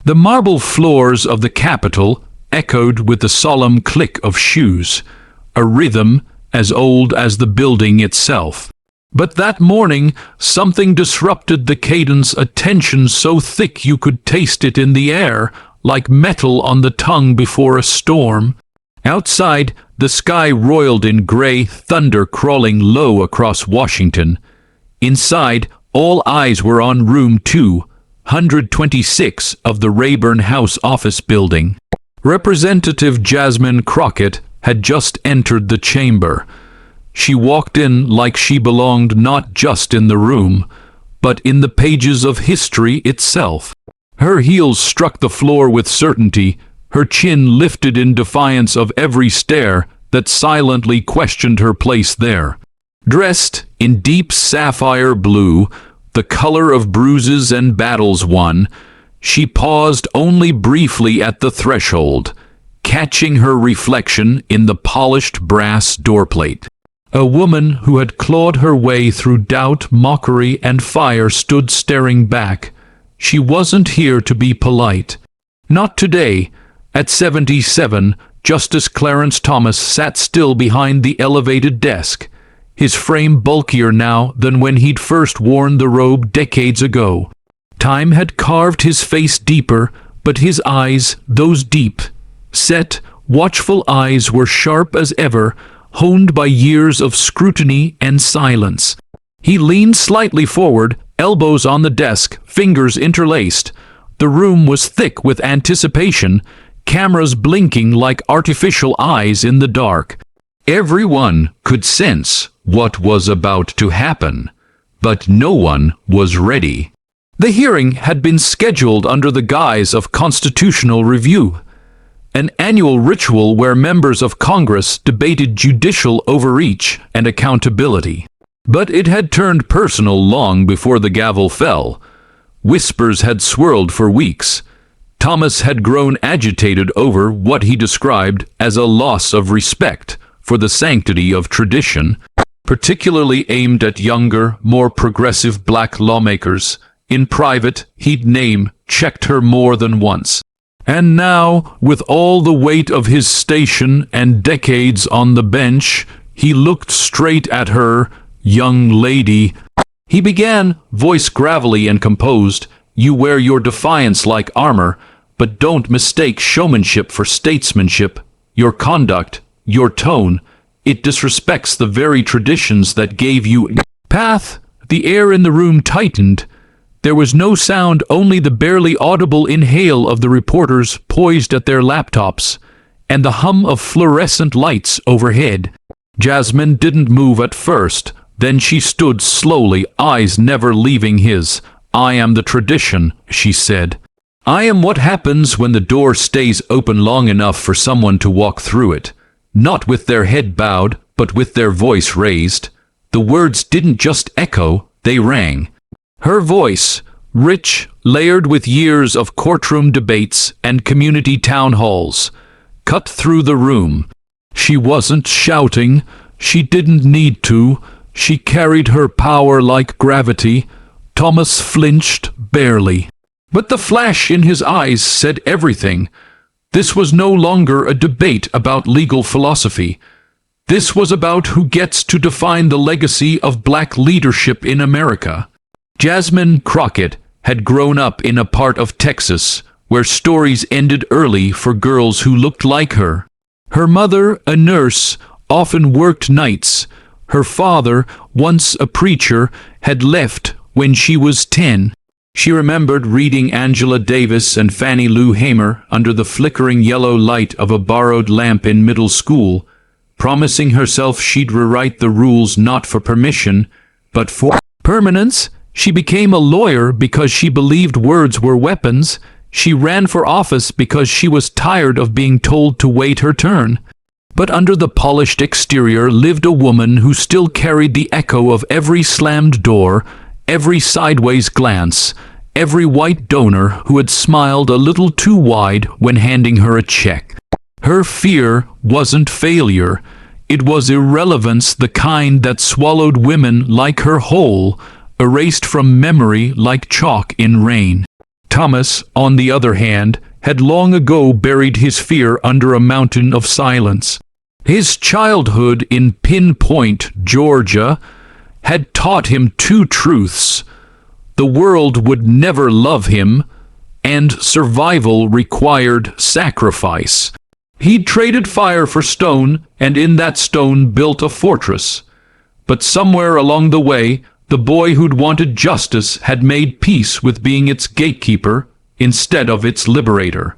The marble floors of the Capitol echoed with the solemn click of shoes, a rhythm as old as the building itself. But that morning something disrupted the cadence, a tension so thick you could taste it in the air, like metal on the tongue before a storm. Outside, the sky roiled in gray thunder crawling low across Washington. Inside, all eyes were on room 226 of the Rayburn House office building. Representative Jasmine Crockett had just entered the chamber. She walked in like she belonged not just in the room, but in the pages of history itself. Her heels struck the floor with certainty, her chin lifted in defiance of every stare that silently questioned her place there. Dressed in deep sapphire blue, the color of bruises and battles won, she paused only briefly at the threshold, catching her reflection in the polished brass doorplate. A woman who had clawed her way through doubt, mockery, and fire stood staring back. She wasn't here to be polite. Not today. At 77, Justice Clarence Thomas sat still behind the elevated desk, his frame bulkier now than when he'd first worn the robe decades ago. Time had carved his face deeper, but his eyes, those deep, set, watchful eyes, were sharp as ever, honed by years of scrutiny and silence. He leaned slightly forward, elbows on the desk, fingers interlaced. The room was thick with anticipation, cameras blinking like artificial eyes in the dark. Everyone could sense what was about to happen, but no one was ready. The hearing had been scheduled under the guise of constitutional review, an annual ritual where members of Congress debated judicial overreach and accountability. But it had turned personal long before the gavel fell. Whispers had swirled for weeks. Thomas had grown agitated over what he described as a loss of respect for the sanctity of tradition, particularly aimed at younger, more progressive black lawmakers. In private, he'd checked her more than once. And now, with all the weight of his station and decades on the bench, he looked straight at her. "Young lady," he began, voice gravelly and composed, "you wear your defiance like armor, but don't mistake showmanship for statesmanship. Your conduct, your tone, it disrespects the very traditions that gave you path." The air in the room tightened. There was no sound, only the barely audible inhale of the reporters poised at their laptops, and the hum of fluorescent lights overhead. Jasmine didn't move at first, then she stood slowly, eyes never leaving his. "I am the tradition," she said. "I am what happens when the door stays open long enough for someone to walk through it, not with their head bowed, but with their voice raised." The words didn't just echo, they rang. Her voice, rich, layered with years of courtroom debates and community town halls, cut through the room. She wasn't shouting. She didn't need to. She carried her power like gravity. Thomas flinched, barely. But the flash in his eyes said everything. This was no longer a debate about legal philosophy. This was about who gets to define the legacy of black leadership in America. Jasmine Crockett had grown up in a part of Texas where stories ended early for girls who looked like her. Her mother, a nurse, often worked nights. Her father, once a preacher, had left when she was 10. She remembered reading Angela Davis and Fannie Lou Hamer under the flickering yellow light of a borrowed lamp in middle school, promising herself she'd rewrite the rules not for permission, but for permanence. She became a lawyer because she believed words were weapons. She ran for office because she was tired of being told to wait her turn. But under the polished exterior lived a woman who still carried the echo of every slammed door, every sideways glance, every white donor who had smiled a little too wide when handing her a check. Her fear wasn't failure. It was irrelevance, the kind that swallowed women like her whole, erased from memory like chalk in rain. Thomas, on the other hand, had long ago buried his fear under a mountain of silence. His childhood in Pinpoint, Georgia, had taught him two truths: the world would never love him, and survival required sacrifice. He'd traded fire for stone, and in that stone built a fortress. But somewhere along the way, the boy who'd wanted justice had made peace with being its gatekeeper instead of its liberator.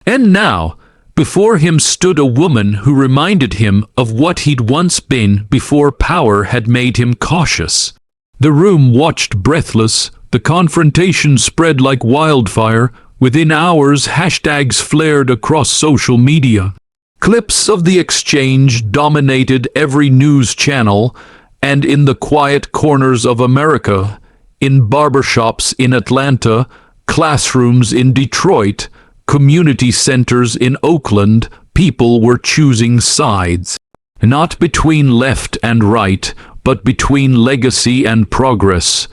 And now, before him stood a woman who reminded him of what he'd once been before power had made him cautious. The room watched breathless. The confrontation spread like wildfire. Within hours, hashtags flared across social media. Clips of the exchange dominated every news channel, and in the quiet corners of America, in barbershops in Atlanta, classrooms in Detroit, community centers in Oakland, people were choosing sides. Not between left and right, but between legacy and progress.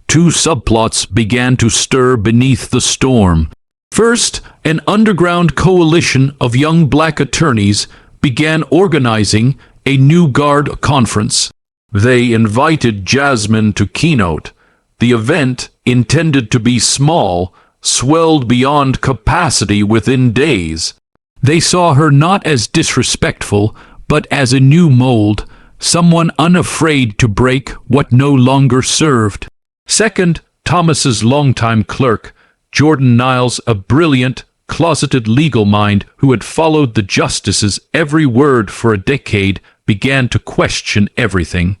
Two subplots began to stir beneath the storm. First, an underground coalition of young black attorneys began organizing a New Guard conference. They invited Jasmine to keynote. The event, intended to be small, swelled beyond capacity within days. They saw her not as disrespectful, but as a new mold, someone unafraid to break what no longer served. Second, Thomas's longtime clerk, Jordan Niles, a brilliant, closeted legal mind who had followed the justice's every word for a decade, began to question everything.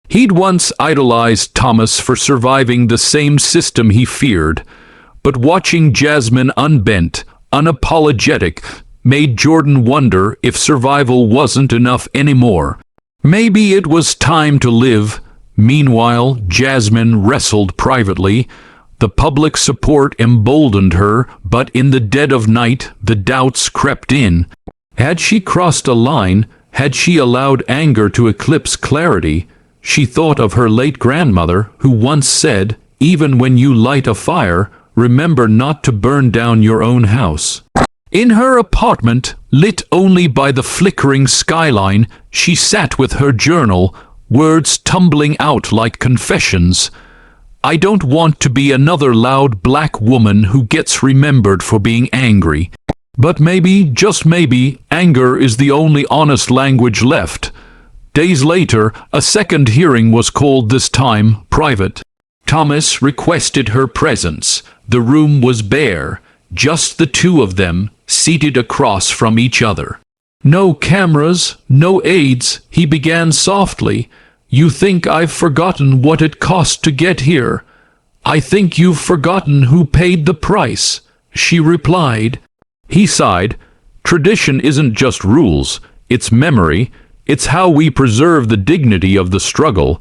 He'd once idolized Thomas for surviving the same system he feared, but watching Jasmine unbent, unapologetic, made Jordan wonder if survival wasn't enough anymore. Maybe it was time to live. Meanwhile, Jasmine wrestled privately. The public support emboldened her, but in the dead of night, the doubts crept in. Had she crossed a line? Had she allowed anger to eclipse clarity? She thought of her late grandmother, who once said, "Even when you light a fire, remember not to burn down your own house." In her apartment, lit only by the flickering skyline, she sat with her journal, words tumbling out like confessions. "I don't want to be another loud black woman who gets remembered for being angry. But maybe, just maybe, anger is the only honest language left." Days later, a second hearing was called, this time private. Thomas requested her presence. The room was bare, just the two of them, seated across from each other. "No cameras, no aides," he began softly. "You think I've forgotten what it cost to get here. I think you've forgotten who paid the price," she replied. He sighed. "Tradition isn't just rules, it's memory. It's how we preserve the dignity of the struggle.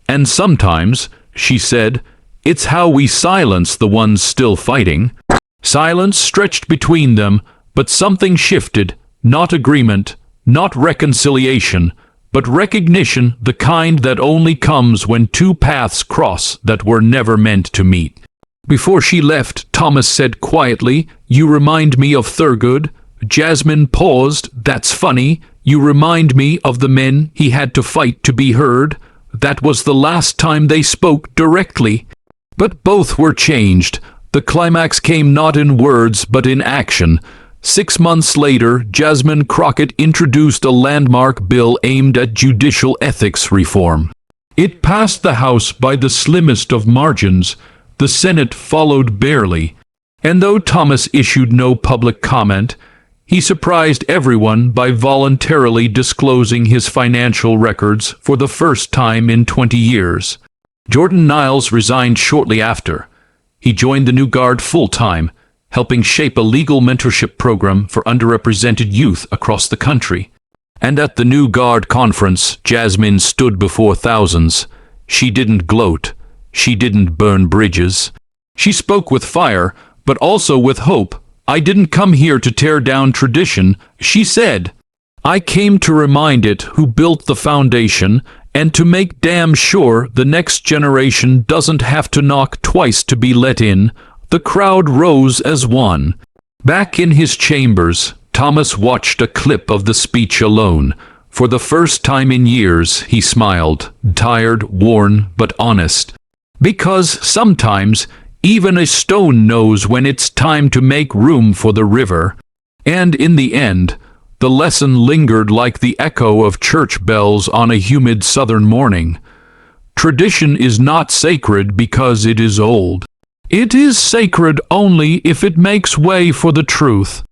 And sometimes," she said, "it's how we silence the ones still fighting." Silence stretched between them, but something shifted. Not agreement, not reconciliation, but recognition, the kind that only comes when two paths cross that were never meant to meet. Before she left, Thomas said quietly, "You remind me of Thurgood." Jasmine paused. "That's funny. You remind me of the men he had to fight to be heard." That was the last time they spoke directly. But both were changed. The climax came not in words, but in action. 6 months later, Jasmine Crockett introduced a landmark bill aimed at judicial ethics reform. It passed the House by the slimmest of margins. The Senate followed barely. And though Thomas issued no public comment, he surprised everyone by voluntarily disclosing his financial records for the first time in 20 years. Jordan Niles resigned shortly after. He joined the New Guard full-time, helping shape a legal mentorship program for underrepresented youth across the country. And at the New Guard conference, Jasmine stood before thousands. She didn't gloat. She didn't burn bridges. She spoke with fire, but also with hope. "I didn't come here to tear down tradition," she said. "I came to remind it who built the foundation, and to make damn sure the next generation doesn't have to knock twice to be let in." The crowd rose as one. Back in his chambers, Thomas watched a clip of the speech alone. For the first time in years, he smiled, tired, worn, but honest. Because sometimes, even a stone knows when it's time to make room for the river. And in the end, the lesson lingered like the echo of church bells on a humid southern morning. Tradition is not sacred because it is old. It is sacred only if it makes way for the truth.